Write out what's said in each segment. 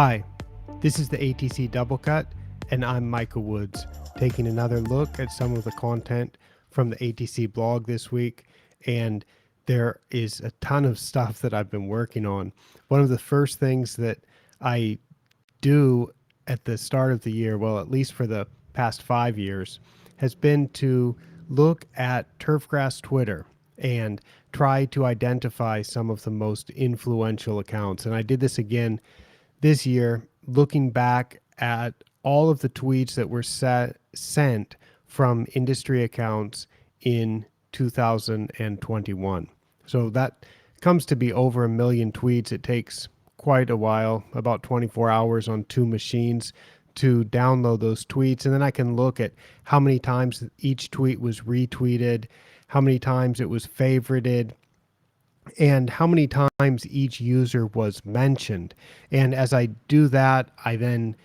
Hi, this is the ATC Doublecut, and I'm Michael Woods, taking another look at some of the content from the ATC blog this week. And there is a ton of stuff that I've been working on. One of the first things that I do at the start of the year, well, at least for the past 5 years, has been to look at turfgrass Twitter and try to identify some of the most influential accounts. And I did this again this year, looking back at all of the tweets that were sent from industry accounts in 2021. So that comes to be over 1 million tweets. It takes quite a while, about 24 hours on 2 machines to download those tweets. And then I can look at how many times each tweet was retweeted, how many times it was favorited, and how many times each user was mentioned. And as I do that, I then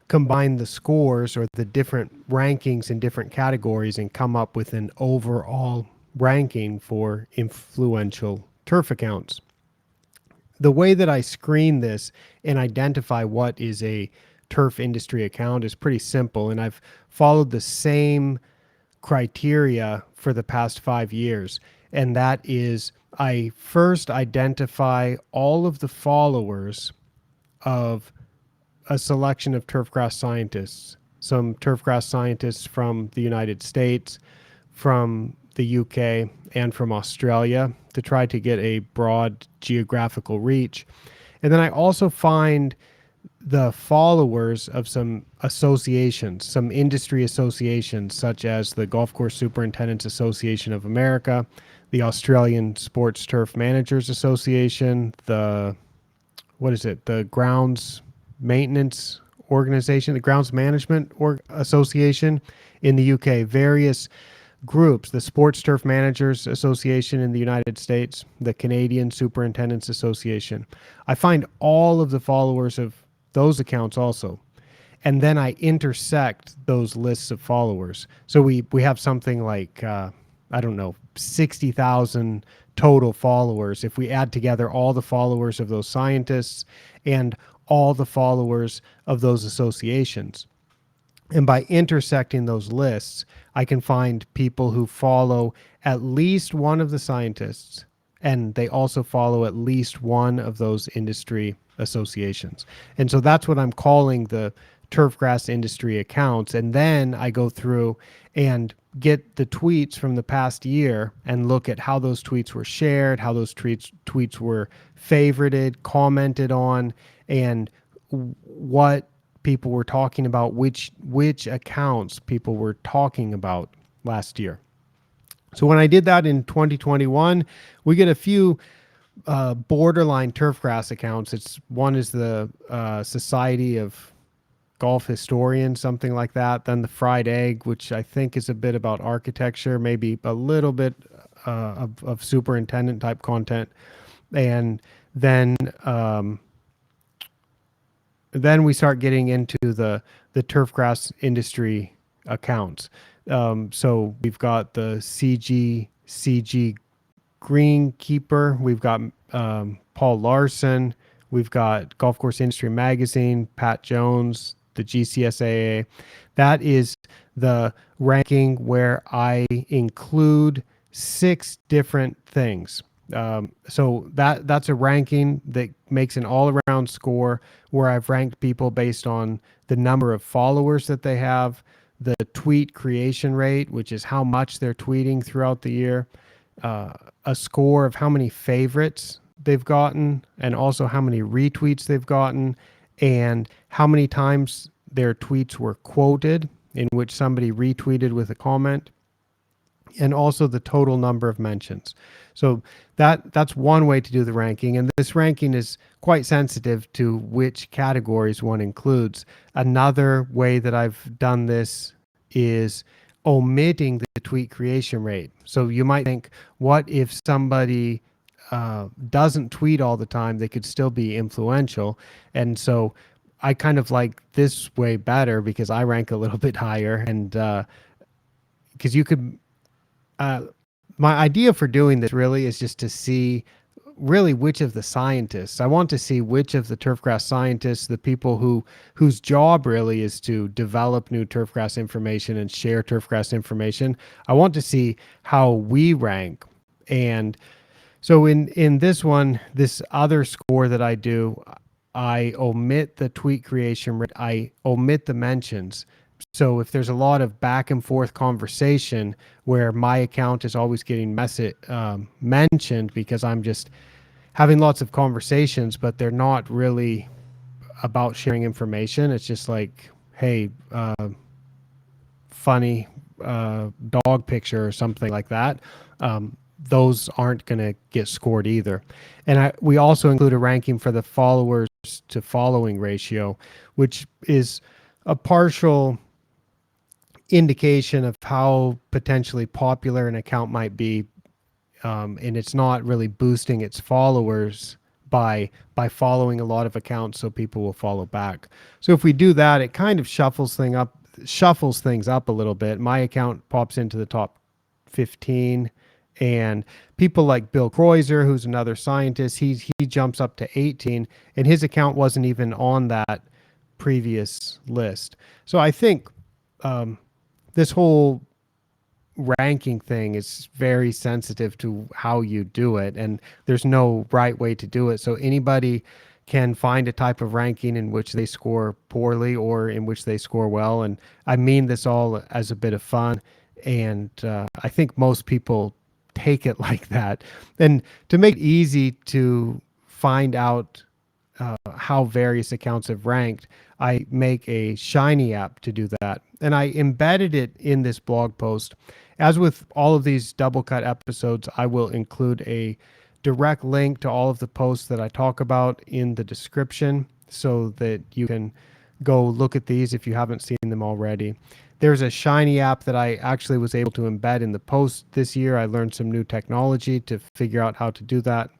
combine the scores or the different rankings in different categories and come up with an overall ranking for influential turf accounts. The way that I screen this and identify what is a turf industry account is pretty simple, and I've followed the same criteria for the past 5 years. And that is, I first identify all of the followers of a selection of turfgrass scientists, some turfgrass scientists from the United States, from the UK, and from Australia, to try to get a broad geographical reach. And then I also find the followers of some associations, some industry associations, such as the Golf Course Superintendents Association of America, the Australian Sports Turf Managers Association, the Grounds Maintenance Organization, the Grounds Management Association in the UK, various groups, the Sports Turf Managers Association in the United States, the Canadian Superintendents Association. I find all of the followers of those accounts also. And then I intersect those lists of followers. So we have something like, 60,000 total followers. If we add together all the followers of those scientists and all the followers of those associations. And by intersecting those lists, I can find people who follow at least one of the scientists, and they also follow at least one of those industry associations. And so that's what I'm calling the turfgrass industry accounts. And then I go through and get the tweets from the past year and look at how those tweets were shared, how those tweets were favorited, commented on, and what people were talking about, which accounts people were talking about last year. So when I did that in 2021, we get a few borderline turfgrass accounts. One is the Society of Golf Historians, something like that. Then the Fried Egg, which I think is a bit about architecture, maybe a little bit of superintendent type content. And then we start getting into the turfgrass industry accounts. So we've got the CG Greenkeeper. We've got Paul Larson. We've got Golf Course Industry Magazine, Pat Jones, the GCSAA. That is the ranking where I include 6 different things. So that's a ranking that makes an all-around score where I've ranked people based on the number of followers that they have, the tweet creation rate, which is how much they're tweeting throughout the year, a score of how many favorites they've gotten, and also how many retweets they've gotten, and how many times their tweets were quoted, in which somebody retweeted with a comment, and also the total number of mentions. So that's one way to do the ranking, and this ranking is quite sensitive to which categories one includes. Another way that I've done this is omitting the tweet creation rate. So you might think, what if somebody doesn't tweet all the time? They could still be influential. And so I kind of like this way better because I rank a little bit higher, and because you could my idea for doing this really is just to see really which of the scientists. I want to see which of the turfgrass scientists, the people whose job really is to develop new turfgrass information and share turfgrass information. I want to see how we rank. And so in this one, this other score that I do, I omit the tweet creation rate, I omit the mentions. So if there's a lot of back and forth conversation where my account is always getting mentioned because I'm just having lots of conversations, but they're not really about sharing information. It's just like, hey, funny dog picture or something like that. Those aren't going to get scored either. And we also include a ranking for the followers to following ratio, which is a partial indication of how potentially popular an account might be, and it's not really boosting its followers by following a lot of accounts, so people will follow back. So if we do that, it kind of shuffles things up a little bit. My account pops into the top 15, and people like Bill Kreuzer, who's another scientist, he jumps up to 18, and his account wasn't even on that previous list. So I think this whole ranking thing is very sensitive to how you do it, and there's no right way to do it. So anybody can find a type of ranking in which they score poorly or in which they score well. And I mean this all as a bit of fun, and I think most people take it like that. And to make it easy to find out how various accounts have ranked, I make a Shiny app to do that. And I embedded it in this blog post. As with all of these Doublecut episodes, I will include a direct link to all of the posts that I talk about in the description so that you can go look at these if you haven't seen them already. There's a Shiny app that I actually was able to embed in the post this year. I learned some new technology to figure out how to do that.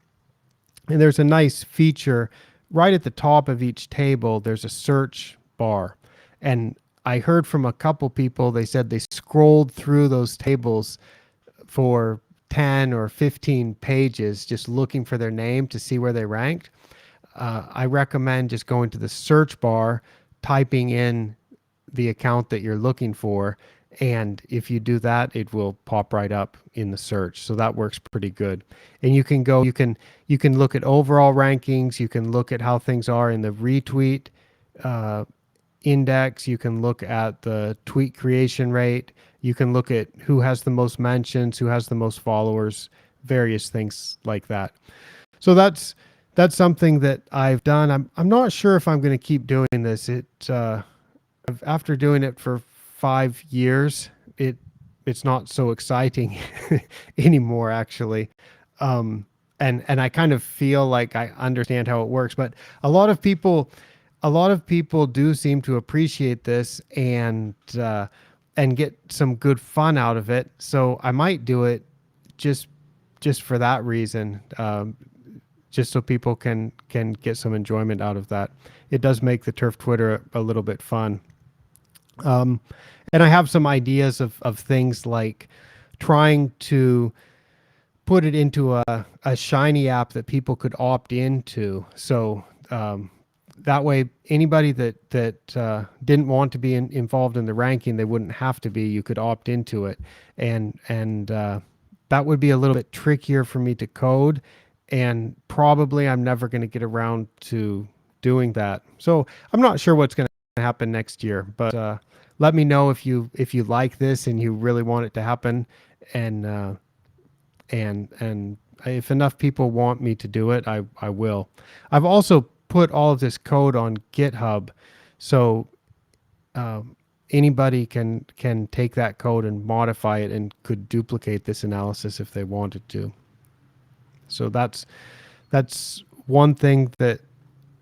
And there's a nice feature right at the top of each table. There's a search bar. And I heard from a couple people, they said they scrolled through those tables for 10 or 15 pages just looking for their name to see where they ranked. I recommend just going to the search bar, typing in the account that you're looking for, and if you do that, it will pop right up in the search. So that works pretty good. And you can look at overall rankings, you can look at how things are in the retweet index, you can look at the tweet creation rate, you can look at who has the most mentions, who has the most followers, various things like that. So that's something that I've done. I'm not sure if I'm going to keep doing this. After doing it for 5 years, it's not so exciting anymore, actually. And I kind of feel like I understand how it works, but a lot of people do seem to appreciate this and get some good fun out of it. So I might do it just for that reason, just so people can get some enjoyment out of that. It does make the turf Twitter a little bit fun. And I have some ideas of things like trying to put it into a Shiny app that people could opt into. So that way, anybody that didn't want to be involved in the ranking, they wouldn't have to be. You could opt into it, and that would be a little bit trickier for me to code, and probably I'm never going to get around to doing that. So I'm not sure what's going to happen next year, but let me know if you like this and you really want it to happen, and if enough people want me to do it, I will. I've also put all of this code on GitHub, so anybody can take that code and modify it and could duplicate this analysis if they wanted to. So that's one thing that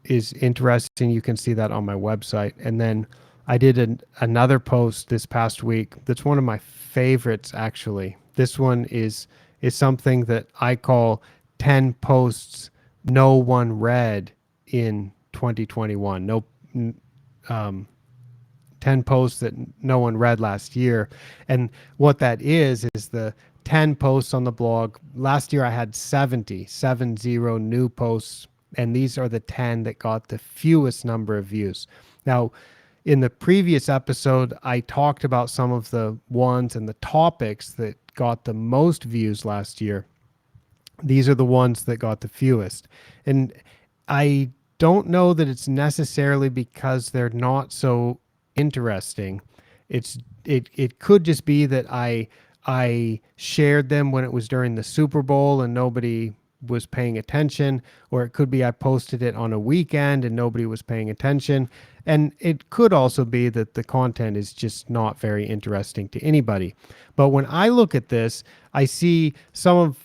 is interesting. You can see that on my website. And then I did another post this past week that's one of my favorites, actually. This one is something that I call 10 posts no one read in 2021. 10 posts that no one read last year. And what that is the 10 posts on the blog. Last year I had 70 new posts, and these are the 10 that got the fewest number of views. Now, in the previous episode, I talked about some of the ones and the topics that got the most views last year. These are the ones that got the fewest. And I don't know that it's necessarily because they're not so interesting. It could just be that I shared them when it was during the Super Bowl and nobody was paying attention, or it could be I posted it on a weekend and nobody was paying attention. And it could also be that the content is just not very interesting to anybody. But when I look at this, I see some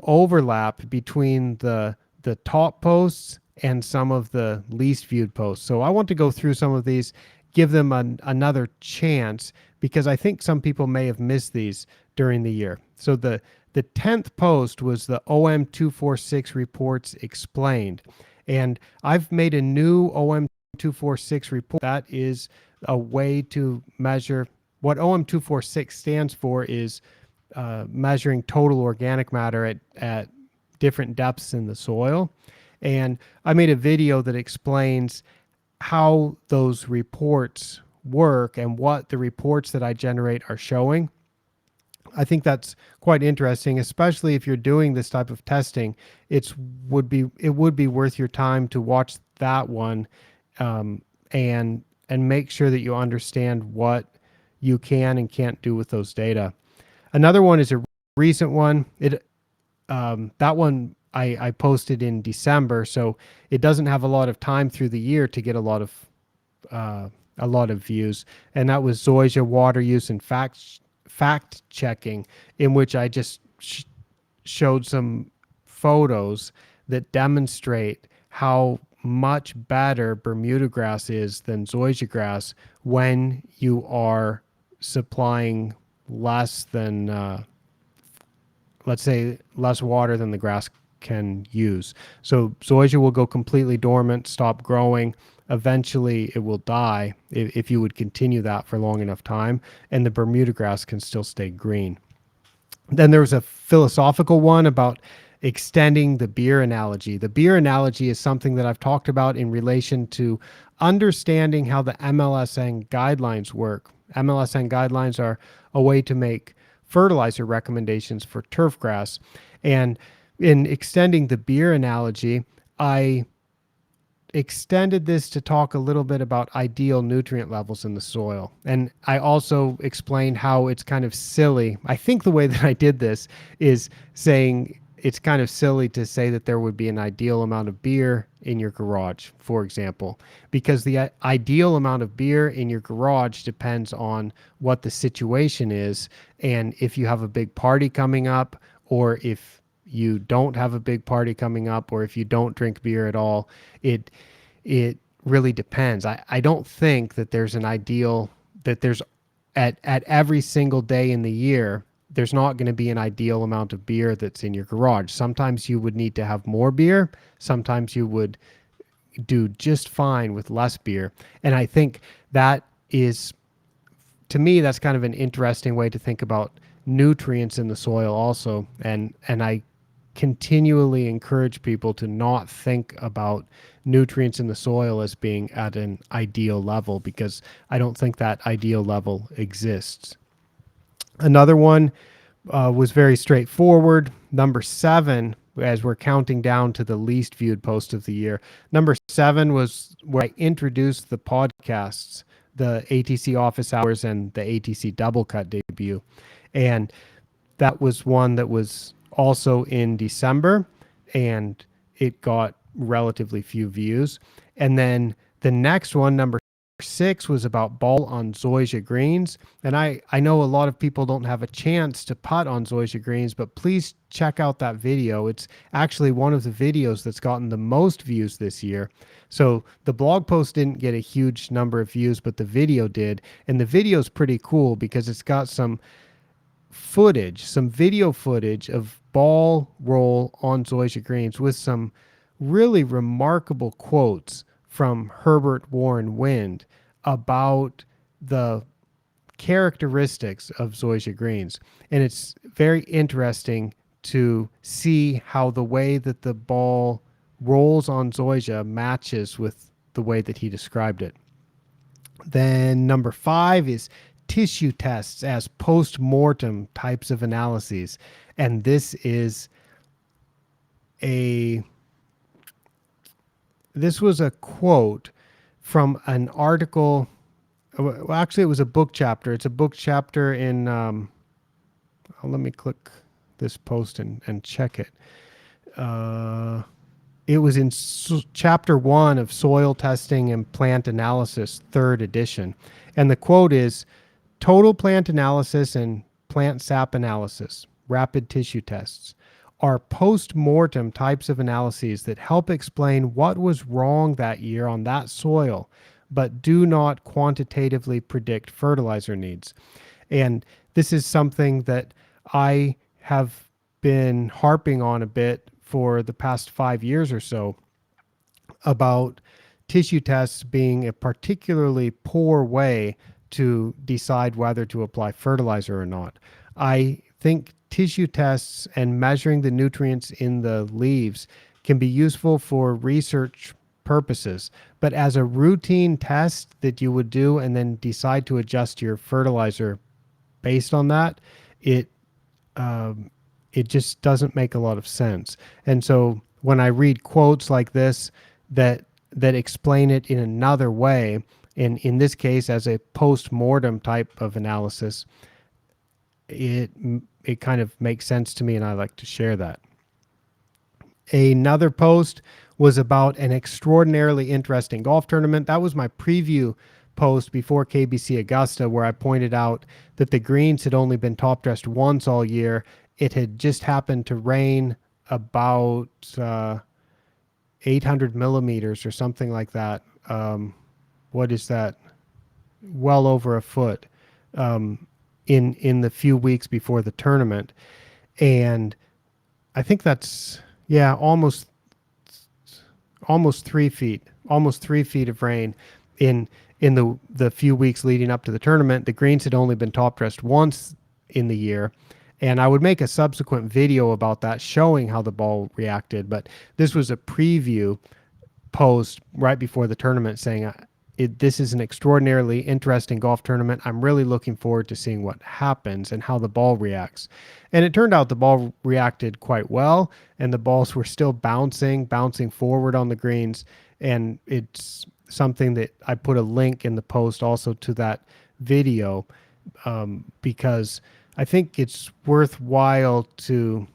overlap between the top posts and some of the least viewed posts. So I want to go through some of these, give them another chance, because I think some people may have missed these during the year. So the 10th post was the OM246 reports explained. And I've made a new OM246 report. That is a way to measure what OM246 stands for, is measuring total organic matter at different depths in the soil. And I made a video that explains how those reports work and what the reports that I generate are showing. I think that's quite interesting, especially if you're doing this type of testing. It would be worth your time to watch that one, and make sure that you understand what you can and can't do with those data. Another one is a recent one. That one I posted in December, so it doesn't have a lot of time through the year to get a lot of views. And that was zoysia water use and fact checking, in which I just showed some photos that demonstrate how much better Bermuda grass is than zoysia grass when you are supplying less than let's say less water than the grass can use. So zoysia will go completely dormant, stop growing. Eventually it will die if you would continue that for long enough time, and the Bermuda grass can still stay green. Then there was a philosophical one about extending the beer analogy. The beer analogy is something that I've talked about in relation to understanding how the MLSN guidelines work. MLSN guidelines are a way to make fertilizer recommendations for turf grass. And in extending the beer analogy, I extended this to talk a little bit about ideal nutrient levels in the soil. And I also explained how it's kind of silly. I think the way that I did this is saying it's kind of silly to say that there would be an ideal amount of beer in your garage, for example, because the ideal amount of beer in your garage depends on what the situation is. And if you have a big party coming up, or if you don't have a big party coming up, or if you don't drink beer at all, it really depends. I don't think that there's an ideal, that there's at every single day in the year, there's not going to be an ideal amount of beer that's in your garage. Sometimes you would need to have more beer. Sometimes you would do just fine with less beer. And I think that is, to me, that's kind of an interesting way to think about nutrients in the soil also. And I continually encourage people to not think about nutrients in the soil as being at an ideal level, because I don't think that ideal level exists. Another one was very straightforward. Number 7, as we're counting down to the least viewed post of the year. Number 7 was where I introduced the podcasts, the ATC Office Hours and the ATC Doublecut debut. And that was one that was also in December, and it got relatively few views. And then the next one, number 6, was about ball on zoysia greens. And I know a lot of people don't have a chance to putt on zoysia greens, but please check out that video. It's actually one of the videos that's gotten the most views this year. So the blog post didn't get a huge number of views, but the video did. And the video is pretty cool because it's got some video footage of ball roll on zoysia greens with some really remarkable quotes from Herbert Warren Wind about the characteristics of zoysia greens. And it's very interesting to see how the way that the ball rolls on zoysia matches with the way that he described it. Then number 5 is tissue tests as post-mortem types of analyses. And this was a quote from an article. Well, actually, it was a book chapter. It's a book chapter in, let me click this post and check it. It was in chapter 1 of Soil Testing and Plant Analysis, 3rd edition. And the quote is, total plant analysis and plant sap analysis, rapid tissue tests, are post-mortem types of analyses that help explain what was wrong that year on that soil, but do not quantitatively predict fertilizer needs. And this is something that I have been harping on a bit for the past 5 years or so, about tissue tests being a particularly poor way to decide whether to apply fertilizer or not. I think tissue tests and measuring the nutrients in the leaves can be useful for research purposes, but as a routine test that you would do and then decide to adjust your fertilizer based on that, it just doesn't make a lot of sense. And so when I read quotes like this that explain it in another way, and in this case as a post-mortem type of analysis, it kind of makes sense to me, and I like to share that. Another post was about an extraordinarily interesting golf tournament. That was my preview post before KBC Augusta, where I pointed out that the greens had only been top dressed once all year. It had just happened to rain about 800 millimeters or something like that. What is that? Well over a foot in the few weeks before the tournament. And I think that's, almost 3 feet, almost 3 feet of rain in the few weeks leading up to the tournament. The greens had only been top dressed once in the year. And I would make a subsequent video about that, showing how the ball reacted. But this was a preview post right before the tournament saying, this is an extraordinarily interesting golf tournament. I'm really looking forward to seeing what happens and how the ball reacts. And it turned out the ball reacted quite well, and the balls were still bouncing forward on the greens. And it's something that I put a link in the post also to that video, because I think it's worthwhile to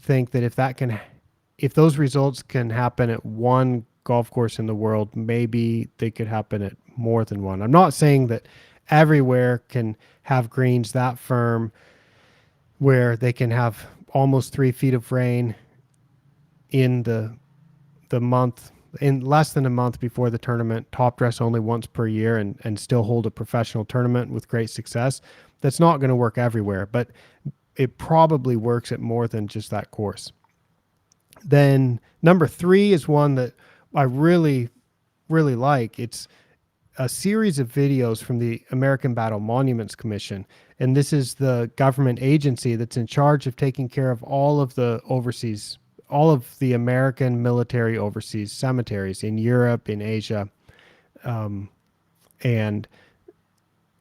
think that if those results can happen at one golf course in the world, maybe they could happen at more than one. I'm not saying that everywhere can have greens that firm where they can have almost 3 feet of rain in the month, in less than a month before the tournament, top dress only once per year, and still hold a professional tournament with great success. That's not going to work everywhere, but it probably works at more than just that course. Then number 3 is one that I really, really like. It's a series of videos from the American Battle Monuments Commission. And this is the government agency that's in charge of taking care of all of the American military overseas cemeteries in Europe, in Asia. And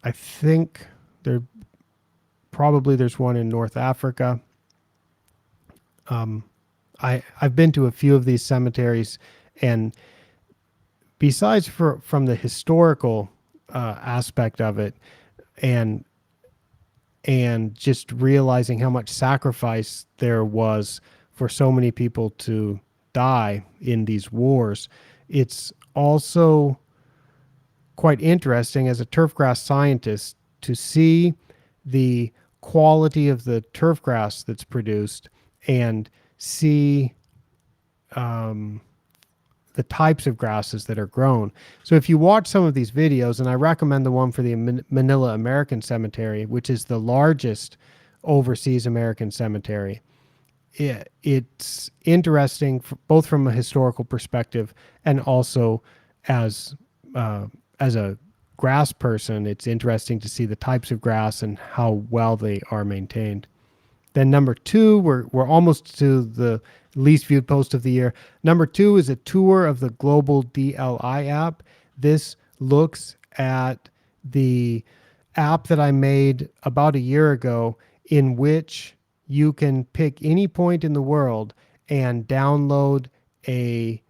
I think there's one in North Africa. I've been to a few of these cemeteries, and besides from the historical aspect of it, and just realizing how much sacrifice there was for so many people to die in these wars, it's also quite interesting as a turfgrass scientist to see the quality of the turfgrass that's produced and see the types of grasses that are grown. So if you watch some of these videos, and I recommend the one for the Manila American Cemetery, which is the largest overseas American cemetery, it's interesting both from a historical perspective and also as a grass person, it's interesting to see the types of grass and how well they are maintained. Then number two, we're almost to the least viewed post of the year. Number two is a tour of the global DLI app. This looks at the app that I made about a year ago, in which you can pick any point in the world and download a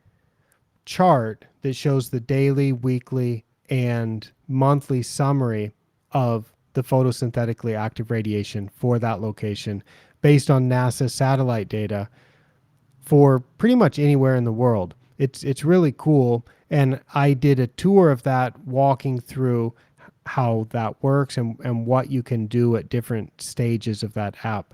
chart that shows the daily, weekly, and monthly summary of the photosynthetically active radiation for that location based on NASA satellite data for pretty much anywhere in the world. It's really cool. And I did a tour of that, walking through how that works and what you can do at different stages of that app.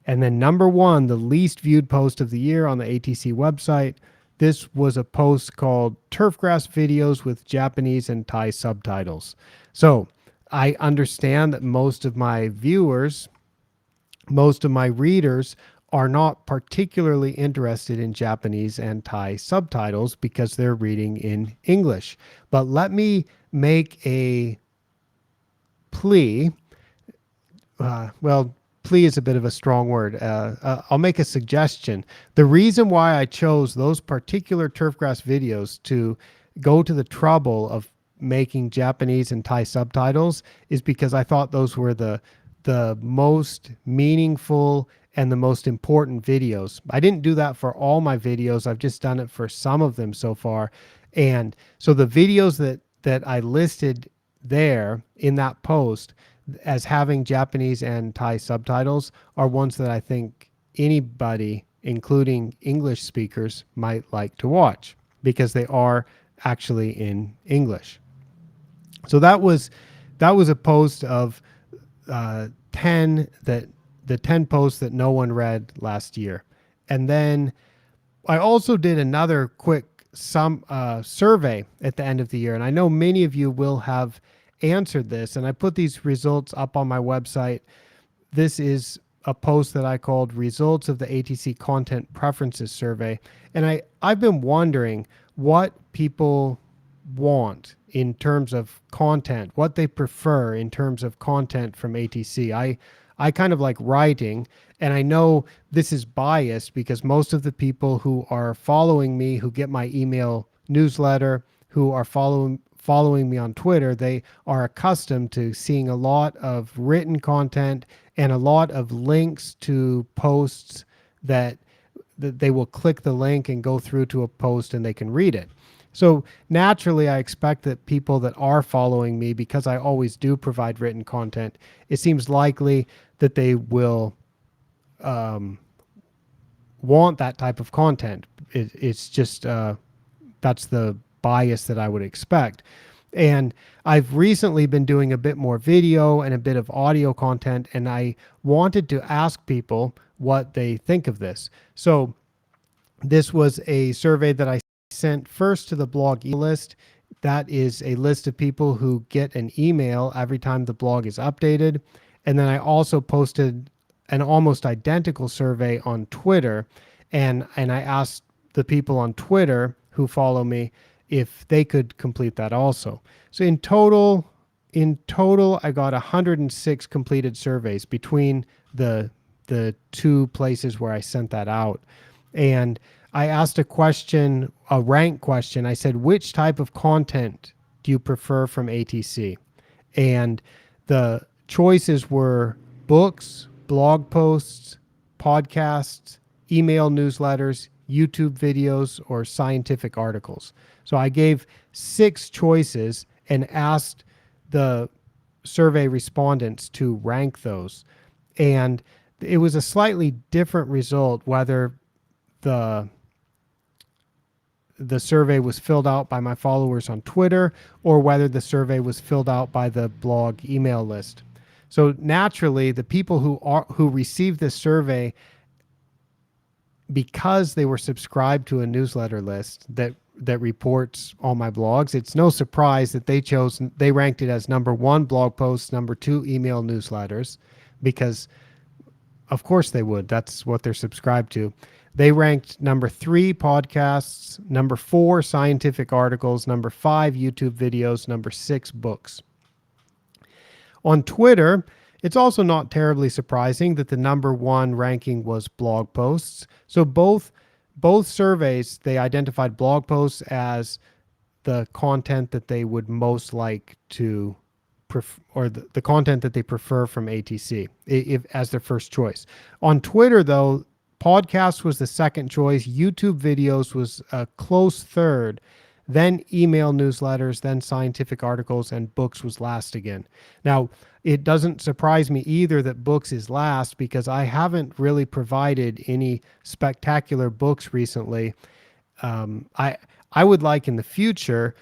And then number one, the least viewed post of the year on the ATC website. This was a post called Turfgrass Videos with Japanese and Thai Subtitles. So I understand that most of my viewers, most of my readers are not particularly interested in Japanese and Thai subtitles because they're reading in English. But let me make a plea. Plea is a bit of a strong word. I'll make a suggestion. The reason why I chose those particular turfgrass videos to go to the trouble of making Japanese and Thai subtitles is because I thought those were the most meaningful and the most important videos. I didn't do that for all my videos. I've just done it for some of them so far. And so the videos that I listed there in that post as having Japanese and Thai subtitles are ones that I think anybody, including English speakers, might like to watch because they are actually in English. So that was a post of 10 posts that no one read last year. And then I also did another quick survey at the end of the year. And I know many of you will have answered this, and I put these results up on my website. This is a post that I called Results of the ATC Content Preferences Survey. And I've been wondering what people want in terms of content, what they prefer in terms of content from ATC. I kind of like writing, and I know this is biased because most of the people who are following me, who get my email newsletter, who are following me on Twitter, they are accustomed to seeing a lot of written content and a lot of links to posts that they will click the link and go through to a post and they can read it. So naturally, I expect that people that are following me, because I always do provide written content, it seems likely that they will want that type of content. It's just that's the bias that I would expect. And I've recently been doing a bit more video and a bit of audio content, and I wanted to ask people what they think of this. So this was a survey that I sent first to the blog list. That is a list of people who get an email every time the blog is updated. And then I also posted an almost identical survey on Twitter, and I asked the people on Twitter who follow me if they could complete that also. So in total, I got 106 completed surveys between the two places where I sent that out. And I asked a question, a rank question. I said, which type of content do you prefer from ATC? And the choices were books, blog posts, podcasts, email newsletters, YouTube videos, or scientific articles. So I gave 6 choices and asked the survey respondents to rank those. And it was a slightly different result whether the survey was filled out by my followers on Twitter or whether the survey was filled out by the blog email list. So naturally, the people who received this survey, because they were subscribed to a newsletter list that reports all my blogs, it's no surprise that they ranked it as number 1 blog posts, number 2 email newsletters, because of course they would. That's what they're subscribed to. They ranked number 3 podcasts, number 4 scientific articles, number 5 YouTube videos, number 6 books. On Twitter, it's also not terribly surprising that the number 1 ranking was blog posts. So both surveys, they identified blog posts as the content that they would most like to or the content that they prefer from ATC as their first choice. On Twitter, though, podcast was the second choice. YouTube videos was a close third. Then email newsletters, then scientific articles, and books was last again. Now, it doesn't surprise me either that books is last because I haven't really provided any spectacular books recently. I would like in the future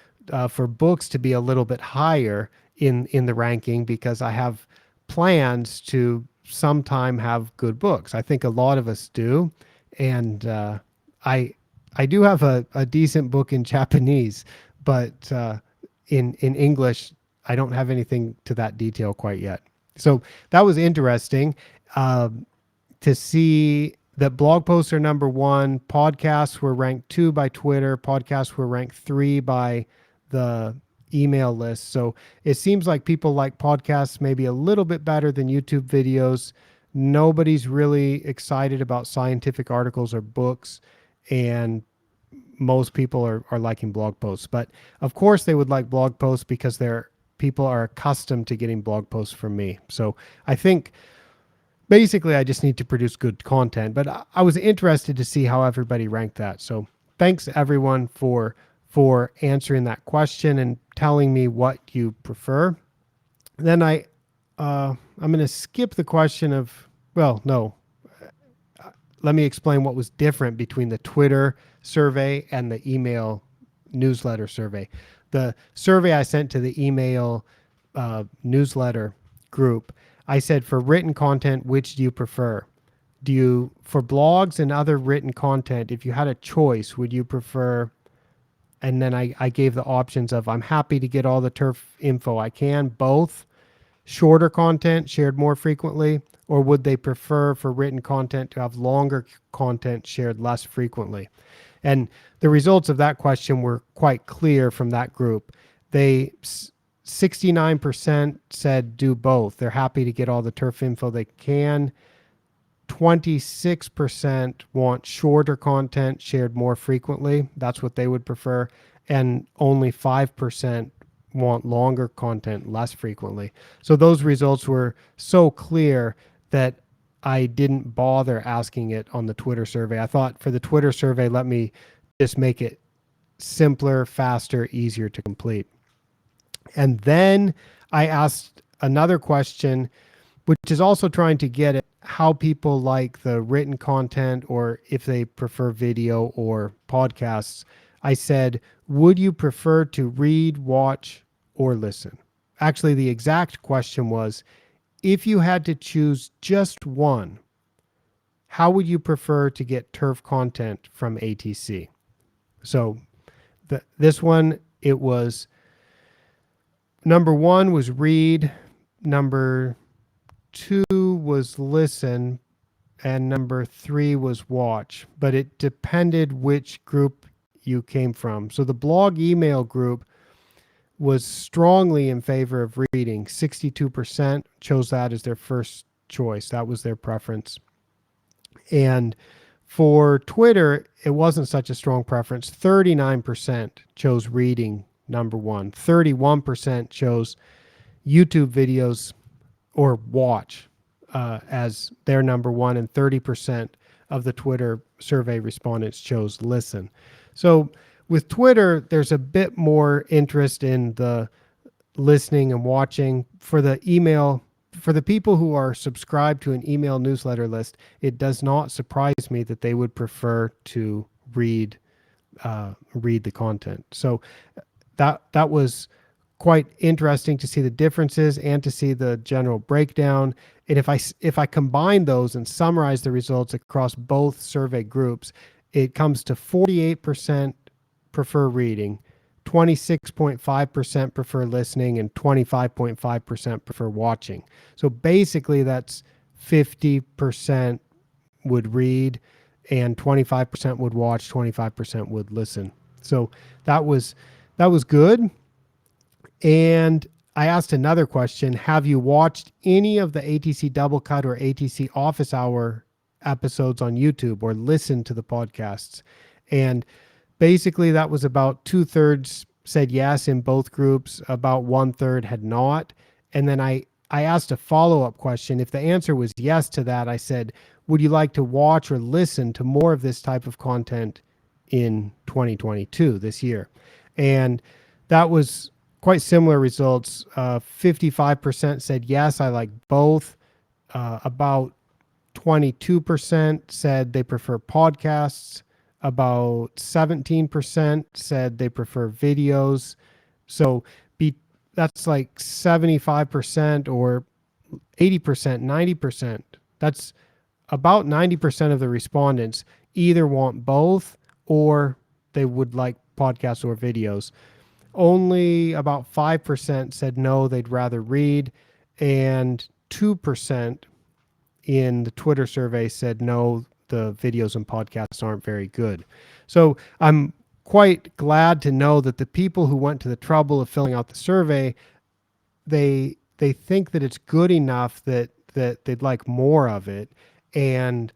for books to be a little bit higher in the ranking because I have plans to sometime have good books. I think a lot of us do, and I do have a decent book in Japanese, but in English I don't have anything to that detail quite yet. So that was interesting to see that blog posts are number 1, podcasts were ranked 2 by Twitter, podcasts were ranked 3 by the email list. So it seems like people like podcasts maybe a little bit better than YouTube videos. Nobody's really excited about scientific articles or books, and most people are liking blog posts. But of course they would like blog posts because people are accustomed to getting blog posts from me. So I think basically I just need to produce good content, but I was interested to see how everybody ranked that. So thanks everyone for answering that question and telling me what you prefer. Then I'm going to skip the question of, well, no, let me explain what was different between the Twitter survey and the email newsletter survey. The survey I sent to the email newsletter group, I said, for written content, which do you prefer? For blogs and other written content, if you had a choice, would you prefer? And then I gave the options of, I'm happy to get all the turf info I can, both shorter content shared more frequently, or would they prefer for written content to have longer content shared less frequently? And the results of that question were quite clear from that group. 69% said do both. They're happy to get all the turf info they can. 26% want shorter content shared more frequently. That's what they would prefer. And only 5% want longer content less frequently. So those results were so clear that I didn't bother asking it on the Twitter survey. I thought for the Twitter survey, let me just make it simpler, faster, easier to complete. And then I asked another question, which is also trying to get at how people like the written content or if they prefer video or podcasts. I said, would you prefer to read, watch, or listen? Actually, the exact question was, if you had to choose just one, how would you prefer to get turf content from ATC? So this one, it was number 1 was read, number 2 was listen, and number 3 was watch, but it depended which group you came from. So the blog email group was strongly in favor of reading. 62% chose that as their first choice. That was their preference. And for Twitter, it wasn't such a strong preference. 39% chose reading number 1. 31% chose YouTube videos or watch as their number 1, and 30% of the Twitter survey respondents chose listen. So with Twitter, there's a bit more interest in the listening and watching. For the email, for the people who are subscribed to an email newsletter list, it does not surprise me that they would prefer to read the content. So that was quite interesting to see the differences and to see the general breakdown. And if I combine those and summarize the results across both survey groups, it comes to 48% prefer reading, 26.5% prefer listening, and 25.5% prefer watching. So basically that's 50% would read and 25% would watch, 25% would listen. So that was good. And I asked another question. Have you watched any of the ATC Doublecut or ATC Office Hour episodes on YouTube or listened to the podcasts? And basically that was about 2/3 said yes in both groups, about 1/3 had not. And then I asked a follow-up question. If the answer was yes to that, I said, would you like to watch or listen to more of this type of content in 2022, this year? And that was quite similar results. 55% said yes, I like both. About 22% said they prefer podcasts. About 17% said they prefer videos. So that's like 75% or 80%, 90%. That's about 90% of the respondents either want both or they would like podcasts or videos. Only about 5% said no, they'd rather read, and 2% in the Twitter survey said no, the videos and podcasts aren't very good. So I'm quite glad to know that the people who went to the trouble of filling out the survey, they think that it's good enough that they'd like more of it. And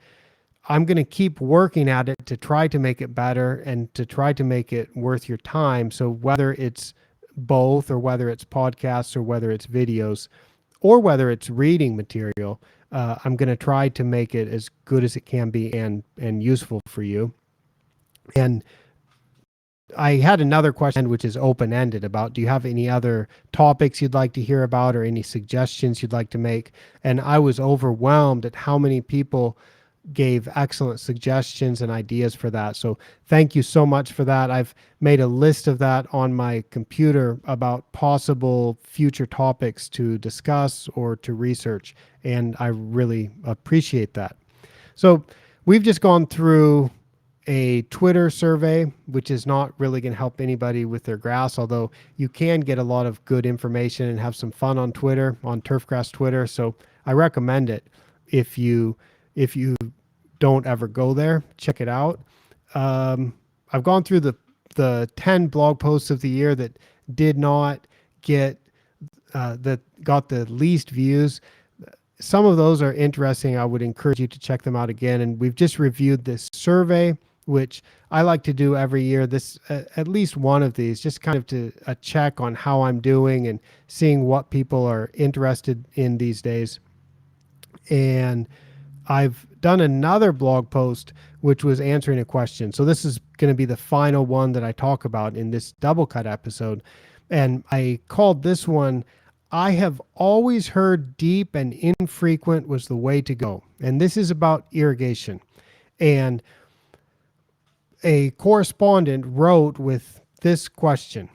I'm going to keep working at it to try to make it better and to try to make it worth your time. So whether it's both or whether it's podcasts or whether it's videos or whether it's reading material, I'm going to try to make it as good as it can be and useful for you. And I had another question, which is open-ended, about do you have any other topics you'd like to hear about or any suggestions you'd like to make? And I was overwhelmed at how many people gave excellent suggestions and ideas for that. So thank you so much for that. I've made a list of that on my computer about possible future topics to discuss or to research, and I really appreciate that. So we've just gone through a Twitter survey, which is not really going to help anybody with their grass, although you can get a lot of good information and have some fun on Twitter, on Turfgrass Twitter. So I recommend it. If you don't ever go there, check it out. I've gone through the 10 blog posts of the year that did not get that got the least views. Some of those are interesting. I would encourage you to check them out again. And we've just reviewed this survey, which I like to do every year. This at least one of these, just kind of to a check on how I'm doing and seeing what people are interested in these days. And I've done another blog post which was answering a question. So this is going to be the final one that I talk about in this double cut episode. And I called this one, I have always heard deep and infrequent was the way to go. And this is about irrigation. And a correspondent wrote with this question.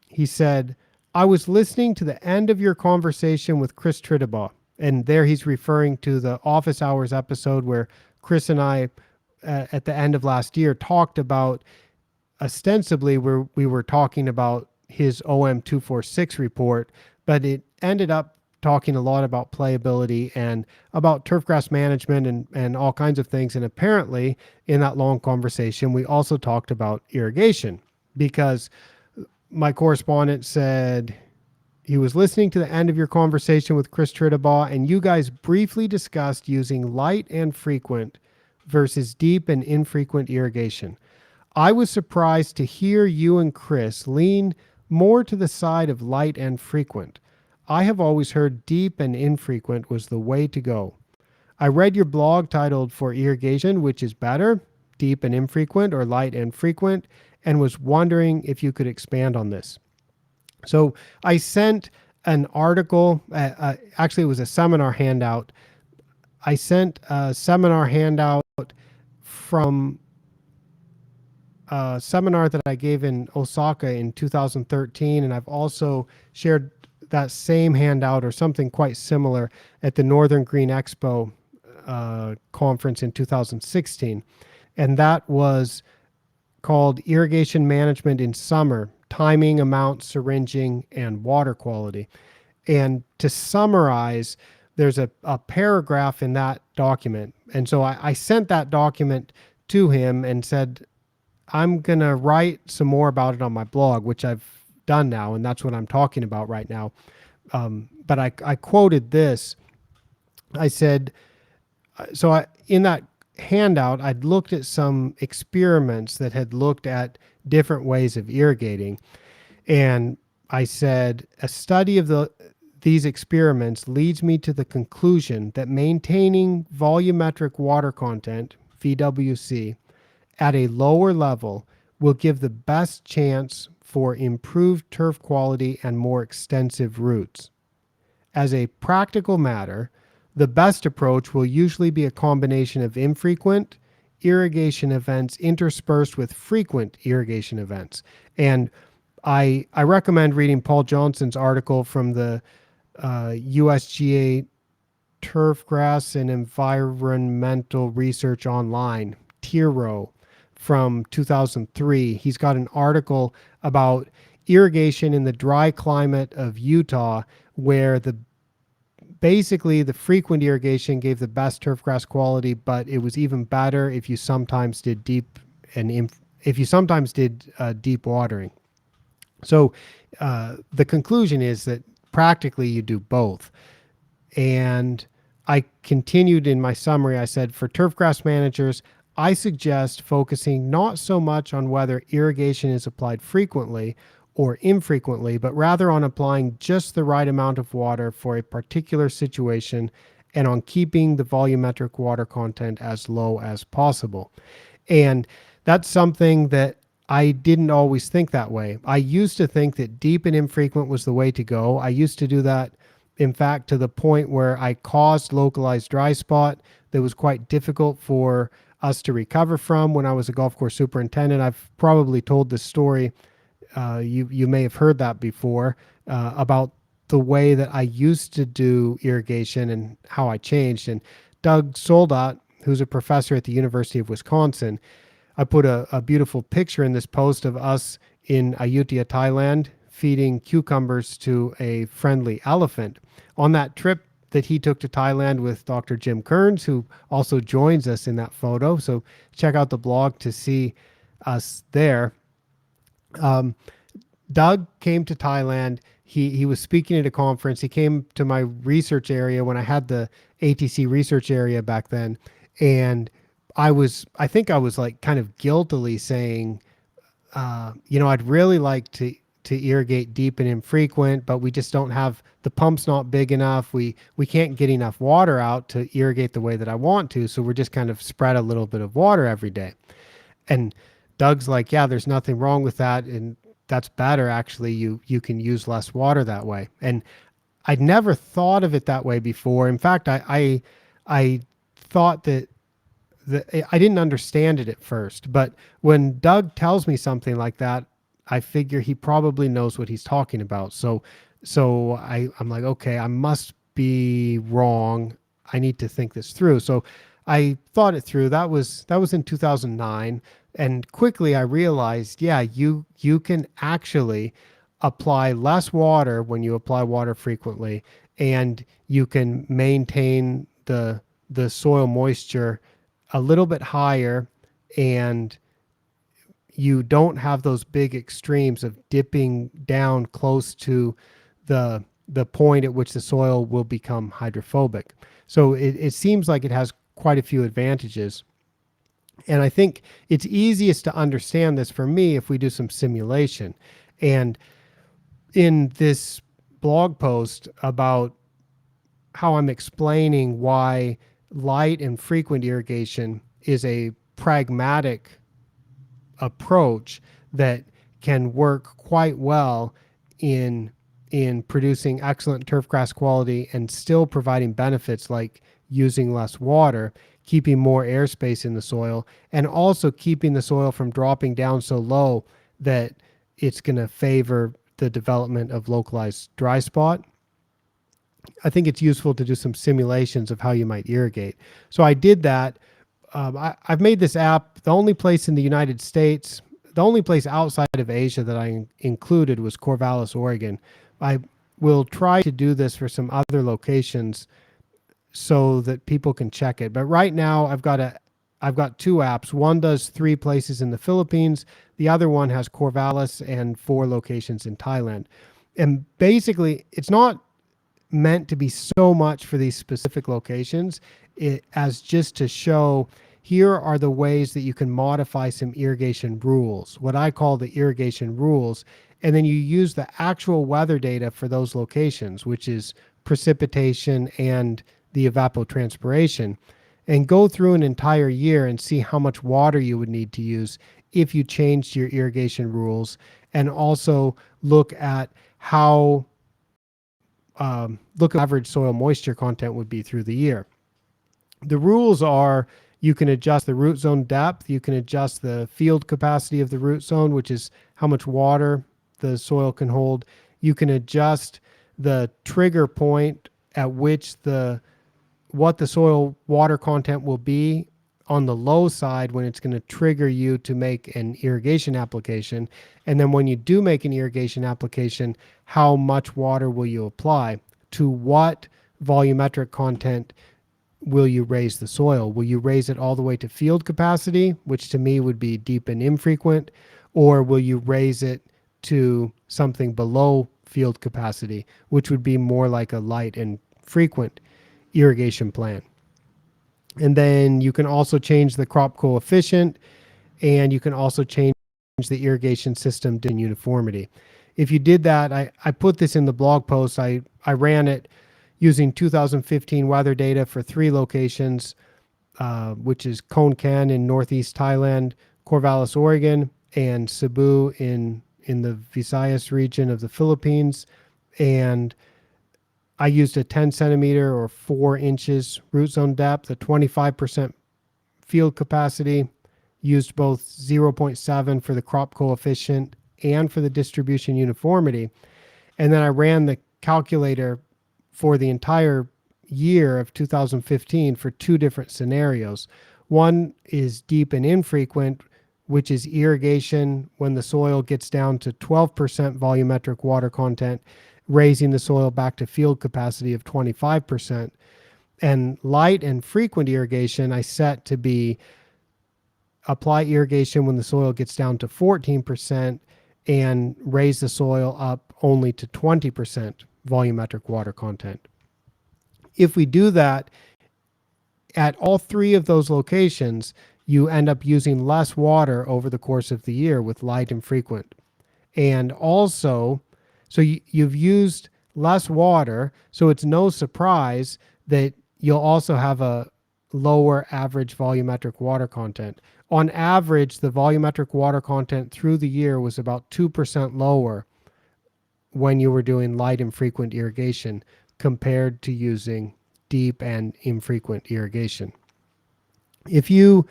He said, I was listening to the end of your conversation with Chris Tridabaugh. And there he's referring to the Office Hours episode where Chris and I, at the end of last year, talked about, ostensibly, where we were talking about his OM246 report, but it ended up talking a lot about playability and about turfgrass management and all kinds of things. And apparently, in that long conversation, we also talked about irrigation, because my correspondent said he was listening to the end of your conversation with Chris Tridabaugh, and you guys briefly discussed using light and frequent versus deep and infrequent irrigation. I was surprised to hear you and Chris lean more to the side of light and frequent. I have always heard deep and infrequent was the way to go. I read your blog titled For Irrigation, which is better, deep and infrequent or light and frequent, and was wondering if you could expand on this. So I sent an article, actually it was a seminar handout. I sent a seminar handout from a seminar that I gave in Osaka in 2013, and I've also shared that same handout or something quite similar at the Northern Green Expo conference in 2016. And that was called Irrigation Management in Summer, Timing, Amount, Syringing, and Water Quality. And to summarize, there's a paragraph in that document. And so I sent that document to him and said, I'm going to write some more about it on my blog, which I've done now. And that's what I'm talking about right now. But I quoted this. I said, in that handout, I'd looked at some experiments that had looked at different ways of irrigating. And I said, a study of these experiments leads me to the conclusion that maintaining volumetric water content, VWC, at a lower level will give the best chance for improved turf quality and more extensive roots. As a practical matter, the best approach will usually be a combination of infrequent irrigation events interspersed with frequent irrigation events. And I recommend reading Paul Johnson's article from the USGA Turfgrass and Environmental Research Online, TIRO, from 2003. He's got an article about irrigation in the dry climate of Utah, where basically the frequent irrigation gave the best turfgrass quality, but it was even better if you sometimes did deep watering. So the conclusion is that practically you do both. And I continued in my summary. I said, for turfgrass managers, I suggest focusing not so much on whether irrigation is applied frequently or infrequently, but rather on applying just the right amount of water for a particular situation and on keeping the volumetric water content as low as possible. And that's something that I didn't always think that way. I used to think that deep and infrequent was the way to go. I used to do that, in fact, to the point where I caused localized dry spot that was quite difficult for us to recover from when I was a golf course superintendent. I've probably told this story. You may have heard that before, about the way that I used to do irrigation and how I changed. And Doug Soldat, who's a professor at the University of Wisconsin, I put a beautiful picture in this post of us in Ayutthaya, Thailand, feeding cucumbers to a friendly elephant. On that trip that he took to Thailand with Dr. Jim Kearns, who also joins us in that photo. So check out the blog to see us there. Doug came to Thailand. He was speaking at a conference. He came to my research area when I had the ATC research area back then. And I think I was like kind of guiltily saying, I'd really like to irrigate deep and infrequent, but we just don't have, the pump's not big enough. We can't get enough water out to irrigate the way that I want to. So we're just kind of spread a little bit of water every day. And Doug's like, yeah, there's nothing wrong with that. And that's better. Actually, you can use less water that way. And I'd never thought of it that way before. In fact, I thought that I didn't understand it at first, but when Doug tells me something like that, I figure he probably knows what he's talking about. So I'm like, okay, I must be wrong. I need to think this through. So I thought it through. That was in 2009. And quickly I realized, yeah, you can actually apply less water when you apply water frequently, and you can maintain the soil moisture a little bit higher, and you don't have those big extremes of dipping down close to the point at which the soil will become hydrophobic. So it seems like it has quite a few advantages. And I think it's easiest to understand this for me if we do some simulation. And in this blog post about how I'm explaining why light and frequent irrigation is a pragmatic approach that can work quite well in producing excellent turfgrass quality and still providing benefits like using less water, keeping more airspace in the soil, and also keeping the soil from dropping down so low that it's going to favor the development of localized dry spot. I think it's useful to do some simulations of how you might irrigate. So I did that. I've made this app. The only place in the United States, the only place outside of Asia that I included was Corvallis, Oregon. I will try to do this for some other locations so that people can check it. But right now I've got two apps. One does 3 places in the Philippines. The other one has Corvallis and 4 locations in Thailand. And basically, it's not meant to be so much for these specific locations, as just to show here are the ways that you can modify some irrigation rules, what I call the irrigation rules. And then you use the actual weather data for those locations, which is precipitation and the evapotranspiration, and go through an entire year and see how much water you would need to use if you changed your irrigation rules, and also look at how look at average soil moisture content would be through the year. The rules are you can adjust the root zone depth, you can adjust the field capacity of the root zone, which is how much water the soil can hold. You can adjust the trigger point at which what the soil water content will be on the low side when it's going to trigger you to make an irrigation application. And then when you do make an irrigation application, how much water will you apply? To what volumetric content will you raise the soil? Will you raise it all the way to field capacity, which to me would be deep and infrequent, or will you raise it to something below field capacity, which would be more like a light and frequent irrigation plan? And then you can also change the crop coefficient, and you can also change the irrigation system in uniformity. If you did that, I put this in the blog post. I ran it using 2015 weather data for 3 locations, which is Khon Kaen in northeast Thailand, Corvallis, Oregon, and Cebu in the Visayas region of the Philippines. And I used a 10 centimeter or 4 inches root zone depth, a 25% field capacity, used both 0.7 for the crop coefficient and for the distribution uniformity. And then I ran the calculator for the entire year of 2015 for 2 different scenarios. One is deep and infrequent, which is irrigation when the soil gets down to 12% volumetric water content, raising the soil back to field capacity of 25%. And light and frequent irrigation I set to be apply irrigation when the soil gets down to 14% and raise the soil up only to 20% volumetric water content. If we do that at all 3 of those locations, you end up using less water over the course of the year with light and frequent. And also, so you've used less water, so it's no surprise that you'll also have a lower average volumetric water content. On average, the volumetric water content through the year was about 2% lower when you were doing light and frequent irrigation compared to using deep and infrequent irrigation. If you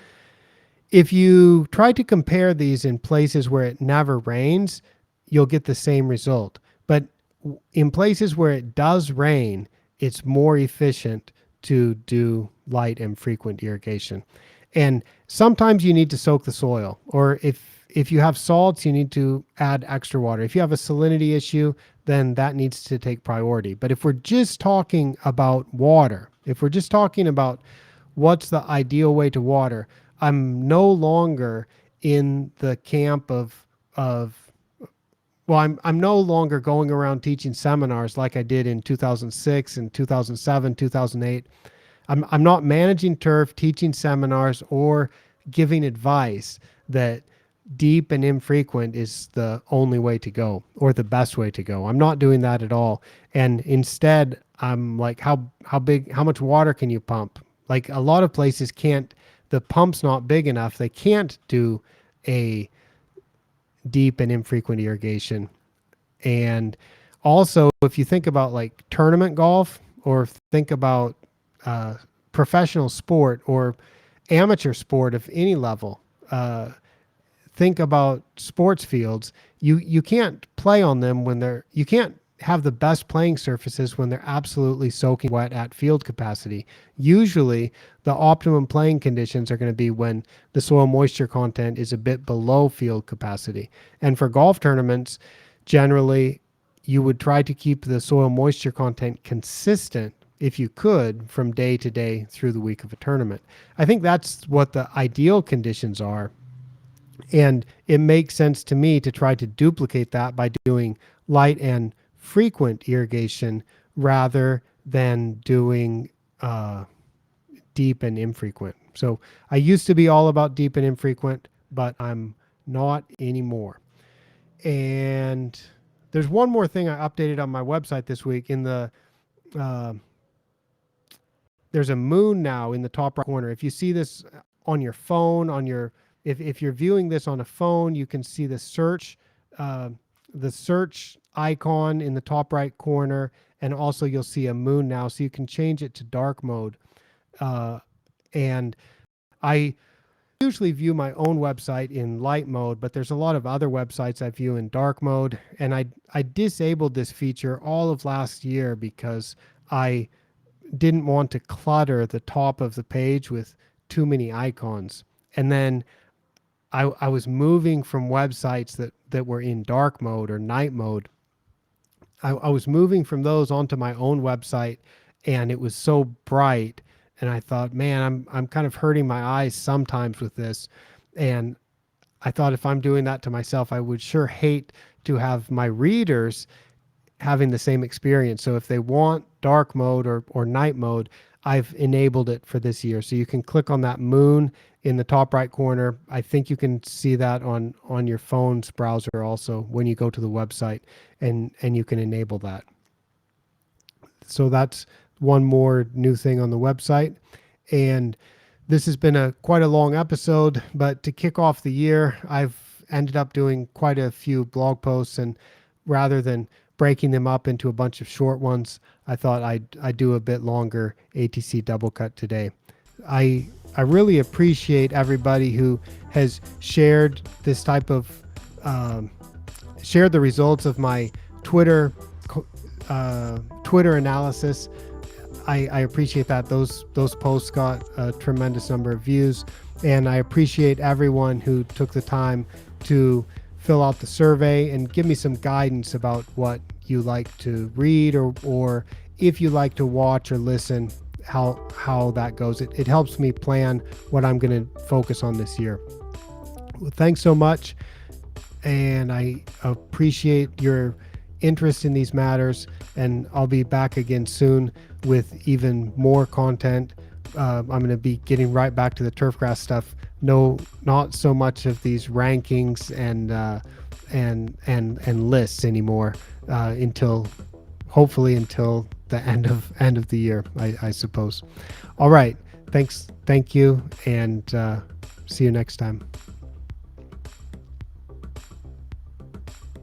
try to compare these in places where it never rains, you'll get the same result. But in places where it does rain, it's more efficient to do light and frequent irrigation. And sometimes you need to soak the soil, or if you have salts, you need to add extra water. If you have a salinity issue, then that needs to take priority. But if we're just talking about water, if we're just talking about what's the ideal way to water, I'm no longer in the camp I'm no longer going around teaching seminars like I did in 2006 and 2007, 2008. I'm not managing turf, teaching seminars, or giving advice that deep and infrequent is the only way to go or the best way to go. I'm not doing that at all. And instead, I'm like, how much water can you pump? Like a lot of places can't, the pump's not big enough. They can't do a deep and infrequent irrigation. And also, if you think about like tournament golf, or think about professional sport or amateur sport of any level, think about sports fields. You can't play on them when you can't have the best playing surfaces when they're absolutely soaking wet at field capacity. Usually the optimum playing conditions are going to be when the soil moisture content is a bit below field capacity. And for golf tournaments, generally you would try to keep the soil moisture content consistent if you could, from day to day through the week of a tournament. I think that's what the ideal conditions are. And it makes sense to me to try to duplicate that by doing light and frequent irrigation rather than doing deep and infrequent. So I used to be all about deep and infrequent, but I'm not anymore. And there's one more thing I updated on my website this week. In the there's a moon now in the top right corner. If you see this on your phone, if you're viewing this on a phone, you can see the search icon in the top right corner, and also you'll see a moon now, so you can change it to dark mode. And I usually view my own website in light mode, but there's a lot of other websites I view in dark mode, and I disabled this feature all of last year because I didn't want to clutter the top of the page with too many icons. And then I was moving from websites that were in dark mode or night mode. I was moving from those onto my own website, and it was so bright, and I thought, man, I'm kind of hurting my eyes sometimes with this. And I thought, if I'm doing that to myself, I would sure hate to have my readers having the same experience. So if they want dark mode or night mode, I've enabled it for this year. So you can click on that moon in the top right corner. I think you can see that on your phone's browser also when you go to the website, and you can enable that. So that's one more new thing on the website. And this has been quite a long episode, but to kick off the year, I've ended up doing quite a few blog posts, and rather than breaking them up into a bunch of short ones, I thought I'd do a bit longer ATC Doublecut today. I really appreciate everybody who has shared this type of shared the results of my Twitter analysis. I appreciate that. Those posts got a tremendous number of views, and I appreciate everyone who took the time to fill out the survey and give me some guidance about what you like to read, or if you like to watch or listen, how that goes. It helps me plan what I'm going to focus on this year. Well, thanks so much, and I appreciate your interest in these matters, and I'll be back again soon with even more content. I'm going to be getting right back to the turfgrass stuff. No, not so much of these rankings and lists anymore until the end of the year, I suppose. All right, thank you, and see you next time.